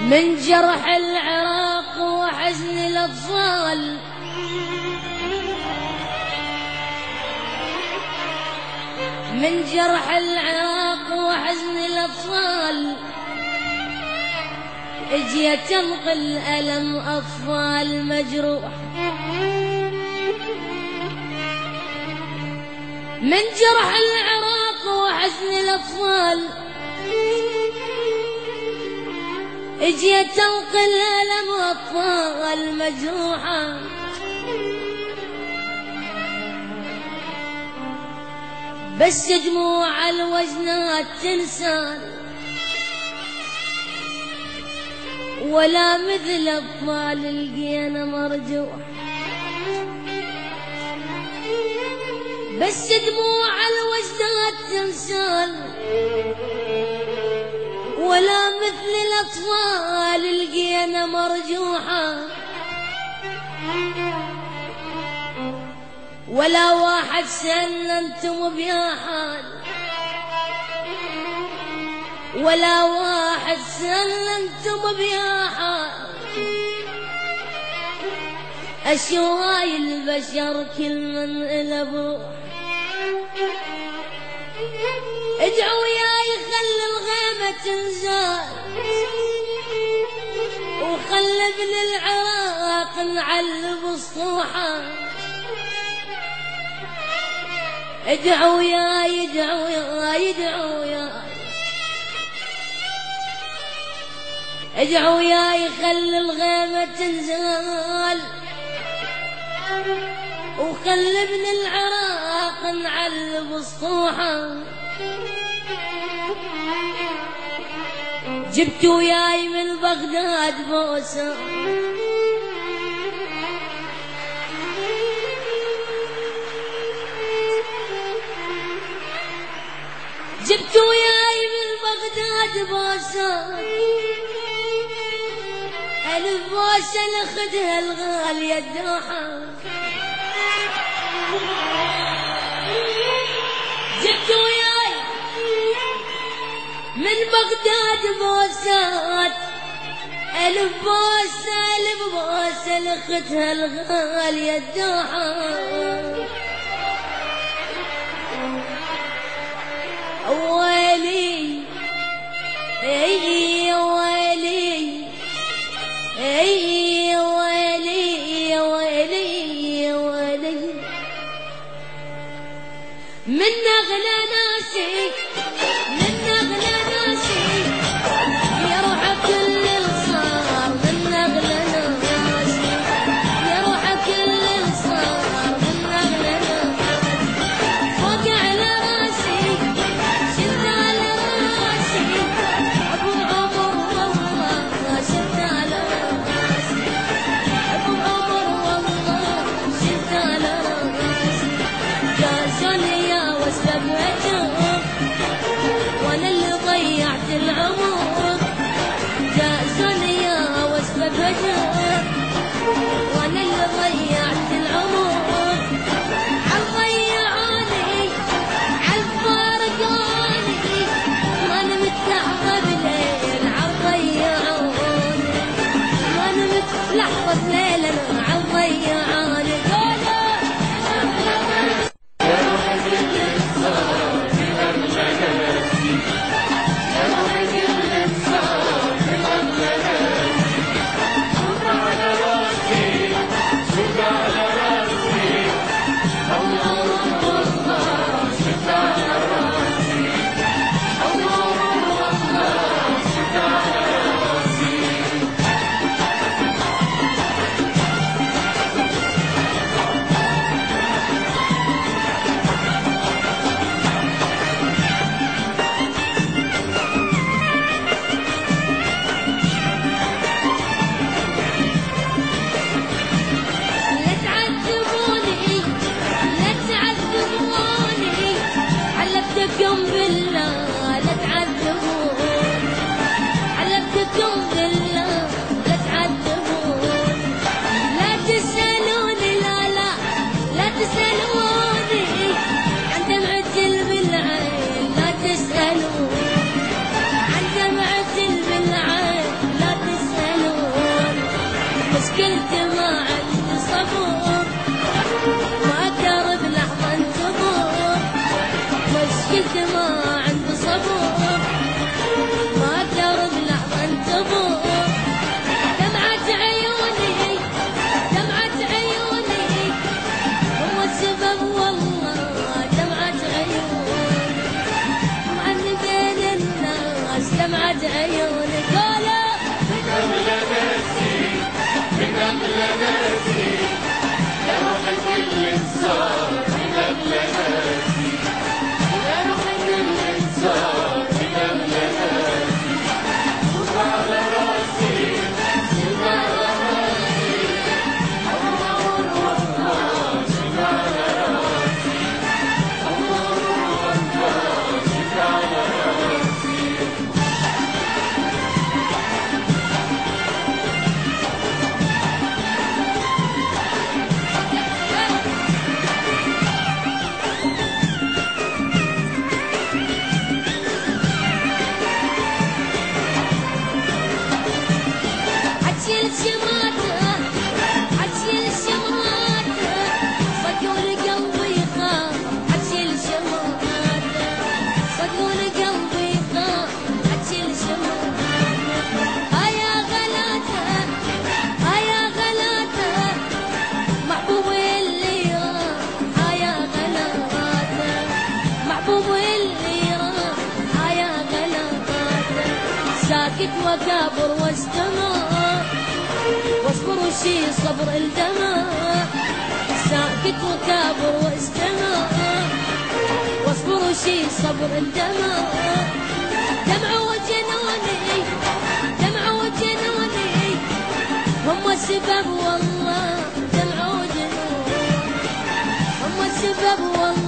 من جرح العراق وحزن الأطفال، من جرح العراق وحزن الأطفال، اجيت تنقل الألم أطفال مجروح. من جرح العراق وحزن الأطفال، اجيت تنقل الألم أطفال مجروحة. بس دموع الوجنات تنسان، ولا مثل أطفال لقينا مرجوح. بس دموع الوجنات تنسان، ولا مثل الأطفال لقينا مرجوحة. ولا واحد سلمتم بيا حال، ولا واحد سلمتم بيا حال. أشواي البشر كل من إله بروح. ادعوا ياي خلي الغيمة تنزال، وخلي ابن العراق نعلب الصوحة. ادعوا ياي ادعوا ياي ادعوا ياي، ادعوا ياي خلي الغيمة تنزال، وخلي ابن العراق نعلب الصوحة. جبتوا ياي من بغداد بوسة، جبتوا ياي من بغداد بوسة. ألف بوسة لخدها الغالية الدوحة. جبتوا ياي من بغداد بوسات، ألف بوسة ألف بوسة لختها الغالية الدوحة. ويلي يا ويلي يا ويلي يا ويلي يا ويلي، من أغلى ناسي من أغلى ناسي، يا روح كل الصار من أغلى ناسي، يا روح كل الصار من أغلى ناسي. فوق على راسي شد على راسي، أبو عمر والله شد على راسي، أبو عمر والله شد على راسي. جازوني يا واسباب وجهك وانا اللي ضيعت العمر. جازوني يا واسباب وجهك وانا اللي ضيعت العمر. عالضيعاني عالفارقاني، ما نمت لحظة بليل عالضيعاني، ما نمت لحظة بليل عالضيعاني. مشكلتي ما عندي صبر ما اقدر بلحظة انتظر مشكلتي ما عندي صبر ما اقدر بلحظة انتظر دمعة عيوني دمعة عيوني هو السبب والله دمعة عيوني وعني بين الناس دمعة عيوني قالوا من قبل ناسي من قبل ناسي يا روح كل انسان من قبل ناسي يا روح كل انسان من قبل ناسي شوف على راسي شوف على راسي الله والله شوف على راسي الله والله شوف على راسي عتشيل شماته عتشيل شماته صدقوني قلبي خاف عتشيل شماته صدقوني قلبي خاف عتشيل شماته هيا غلاته هيا غلاته محبوبي اللي راح هيا غلاته محبوبي اللي راح هيا غلاته ساكت وكابر واستمع واصبر وشي صبر الدمع ساكت وكابر واستمع واصبر وشي صبر الدمع دمع وجنوني دمع وجنوني هم السبب والله دمع وجنوني هم السبب والله